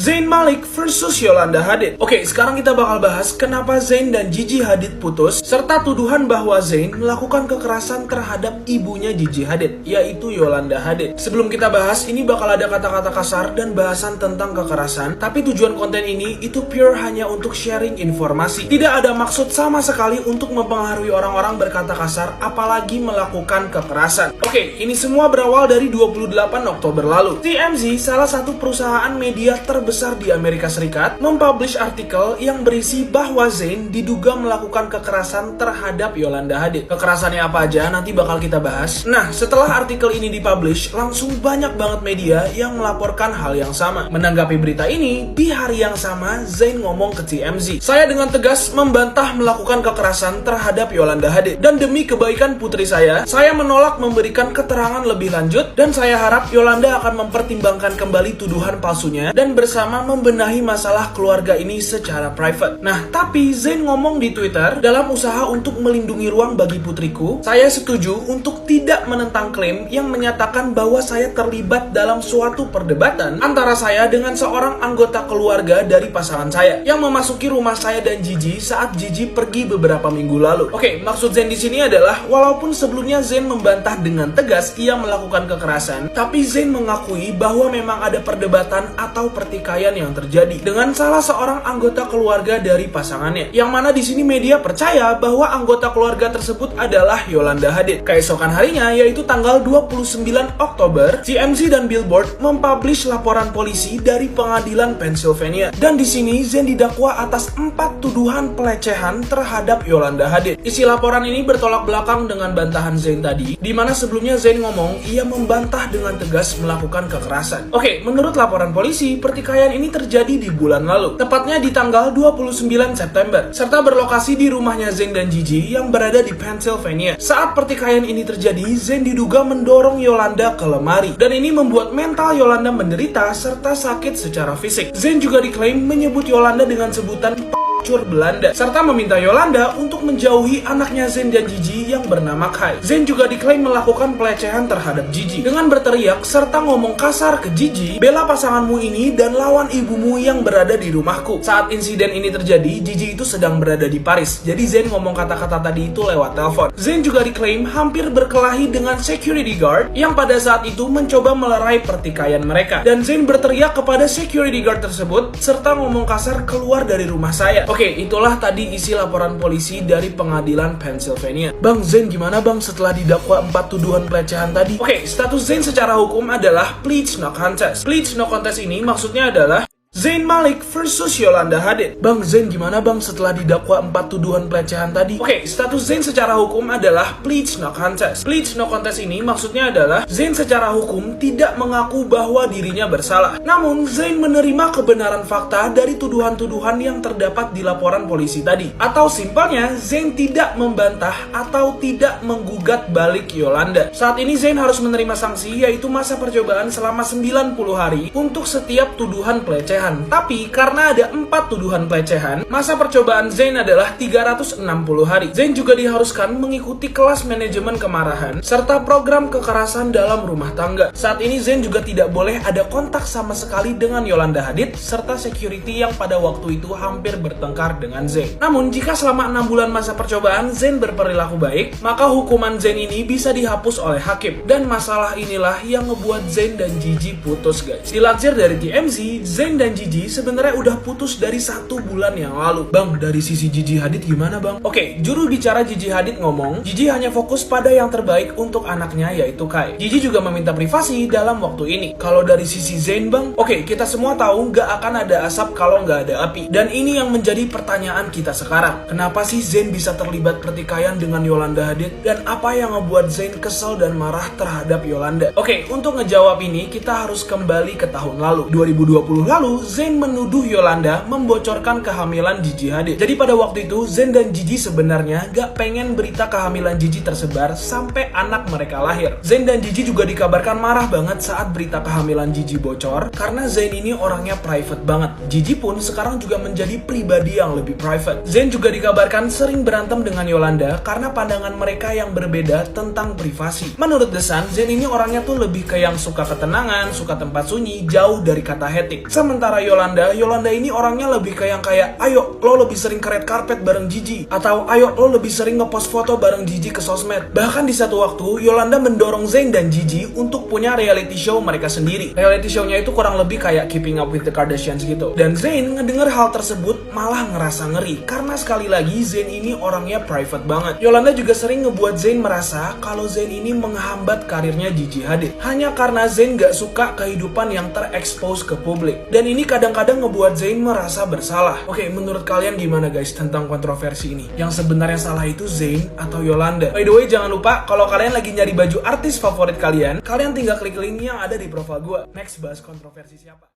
Zayn Malik versus Yolanda Hadid. Oke, sekarang kita bakal bahas kenapa Zayn dan Gigi Hadid putus, serta tuduhan bahwa Zayn melakukan kekerasan terhadap ibunya Gigi Hadid, yaitu Yolanda Hadid. Sebelum kita bahas, ini bakal ada kata-kata kasar dan bahasan tentang kekerasan, tapi tujuan konten ini itu pure hanya untuk sharing informasi. Tidak ada maksud sama sekali untuk mempengaruhi orang-orang berkata kasar, apalagi melakukan kekerasan. Oke, ini semua berawal dari 28 Oktober lalu. TMZ, salah satu perusahaan media terbesar di Amerika Serikat, mempublish artikel yang berisi bahwa Zayn diduga melakukan kekerasan terhadap Yolanda Hadid. Kekerasannya apa aja nanti bakal kita bahas. Nah, setelah artikel ini dipublish, langsung banyak banget media yang melaporkan hal yang sama. Menanggapi berita ini, di hari yang sama Zayn ngomong ke TMZ, "Saya dengan tegas membantah melakukan kekerasan terhadap Yolanda Hadid, dan demi kebaikan putri saya menolak memberikan keterangan lebih lanjut, dan saya harap Yolanda akan mempertimbangkan kembali tuduhan palsunya dan bersama membenahi masalah keluarga ini secara private." Nah, tapi Zayn ngomong di Twitter, "Dalam usaha untuk melindungi ruang bagi putriku, saya setuju untuk tidak menentang klaim yang menyatakan bahwa saya terlibat dalam suatu perdebatan antara saya dengan seorang anggota keluarga dari pasangan saya yang memasuki rumah saya dan Gigi saat Gigi pergi beberapa minggu lalu." Oke, maksud Zayn di sini adalah walaupun sebelumnya Zayn membantah dengan tegas ia melakukan kekerasan, tapi Zayn mengakui bahwa memang ada perdebatan atau pertikaian yang terjadi dengan salah seorang anggota keluarga dari pasangannya, yang mana di sini media percaya bahwa anggota keluarga tersebut adalah Yolanda Hadid. Keesokan harinya, yaitu tanggal 29 Oktober, TMZ dan Billboard mempublish laporan polisi dari pengadilan Pennsylvania, dan di sini Zayn didakwa atas 4 tuduhan pelecehan terhadap Yolanda Hadid. Isi laporan ini bertolak belakang dengan bantahan Zayn tadi, di mana sebelumnya Zayn ngomong ia membantah dengan tegas melakukan kekerasan. Oke, menurut laporan polisi, pertikaian ini terjadi di bulan lalu, tepatnya di tanggal 29 September, serta berlokasi di rumahnya Zayn dan Gigi yang berada di Pennsylvania. Saat pertikaian ini terjadi, Zayn diduga mendorong Yolanda ke lemari, dan ini membuat mental Yolanda menderita serta sakit secara fisik. Zayn juga diklaim menyebut Yolanda dengan sebutan Belanda, serta meminta Yolanda untuk menjauhi anaknya Zayn dan Gigi yang bernama Kai. Zayn juga diklaim melakukan pelecehan terhadap Gigi dengan berteriak serta ngomong kasar ke Gigi, "Bela pasanganmu ini dan lawan ibumu yang berada di rumahku." Saat insiden ini terjadi, Gigi itu sedang berada di Paris, jadi Zayn ngomong kata-kata tadi itu lewat telepon. Zayn juga diklaim hampir berkelahi dengan security guard yang pada saat itu mencoba melerai pertikaian mereka, dan Zayn berteriak kepada security guard tersebut serta ngomong kasar, "Keluar dari rumah saya." Oke, itulah tadi isi laporan polisi dari pengadilan Pennsylvania. Bang, Zayn gimana bang setelah didakwa 4 tuduhan pelecehan tadi? Oke, status Zayn secara hukum adalah pleads no contest. Pleads no contest ini maksudnya adalah Zayn Malik versus Yolanda Hadid. Bang, Zayn gimana bang setelah didakwa 4 tuduhan pelecehan tadi? Oke, status Zayn secara hukum adalah pleads no contest. Pleads no contest ini maksudnya adalah Zayn secara hukum tidak mengaku bahwa dirinya bersalah. Namun, Zayn menerima kebenaran fakta dari tuduhan-tuduhan yang terdapat di laporan polisi tadi. Atau simpelnya, Zayn tidak membantah atau tidak menggugat balik Yolanda. Saat ini Zayn harus menerima sanksi, yaitu masa percobaan selama 90 hari untuk setiap tuduhan pelecehan. Tapi karena ada 4 tuduhan pelecehan, masa percobaan Zayn adalah 360 hari. Zayn juga diharuskan mengikuti kelas manajemen kemarahan serta program kekerasan dalam rumah tangga. Saat ini Zayn juga tidak boleh ada kontak sama sekali dengan Yolanda Hadid serta security yang pada waktu itu hampir bertengkar dengan Zayn. Namun jika selama 6 bulan masa percobaan Zayn berperilaku baik, maka hukuman Zayn ini bisa dihapus oleh hakim. Dan masalah inilah yang ngebuat Zayn dan Gigi putus, guys. Dilansir dari TMZ, Zayn dan Gigi sebenarnya udah putus dari 1 bulan yang lalu. Bang, dari sisi Gigi Hadid gimana bang? Oke, juru bicara Gigi Hadid ngomong, Gigi hanya fokus pada yang terbaik untuk anaknya, yaitu Kai. Gigi juga meminta privasi dalam waktu ini. Kalau dari sisi Zayn bang, oke, kita semua tahu gak akan ada asap kalau gak ada api. Dan ini yang menjadi pertanyaan kita sekarang. Kenapa sih Zayn bisa terlibat pertikaian dengan Yolanda Hadid? Dan apa yang ngebuat Zayn kesel dan marah terhadap Yolanda? Oke, untuk ngejawab ini kita harus kembali ke tahun lalu, 2020 lalu. Zayn menuduh Yolanda membocorkan kehamilan Gigi Hadid. Jadi pada waktu itu Zayn dan Gigi sebenarnya gak pengen berita kehamilan Gigi tersebar sampai anak mereka lahir. Zayn dan Gigi juga dikabarkan marah banget saat berita kehamilan Gigi bocor, karena Zayn ini orangnya private banget. Gigi pun sekarang juga menjadi pribadi yang lebih private. Zayn juga dikabarkan sering berantem dengan Yolanda karena pandangan mereka yang berbeda tentang privasi. Menurut The Sun, Zayn ini orangnya tuh lebih ke yang suka ketenangan, suka tempat sunyi, jauh dari kata hektik. Sementara sementara Yolanda ini orangnya lebih kayak ayo lo lebih sering ke red carpet bareng Gigi, atau ayo lo lebih sering ngepost foto bareng Gigi ke sosmed. Bahkan di satu waktu Yolanda mendorong Zayn dan Gigi untuk punya reality show mereka sendiri. Reality show-nya itu kurang lebih kayak Keeping Up with the Kardashians gitu. Dan Zayn ngedenger hal tersebut malah ngerasa ngeri, karena sekali lagi Zayn ini orangnya private banget. Yolanda juga sering ngebuat Zayn merasa kalau Zayn ini menghambat karirnya Gigi Hadid, hanya karena Zayn gak suka kehidupan yang terekspos ke publik. Dan ini kadang-kadang ngebuat Zayn merasa bersalah. Oke, menurut kalian gimana guys tentang kontroversi ini? Yang sebenarnya salah itu Zayn atau Yolanda? By the way, jangan lupa kalau kalian lagi nyari baju artis favorit kalian tinggal klik link yang ada di profile gue. Next, bahas kontroversi siapa?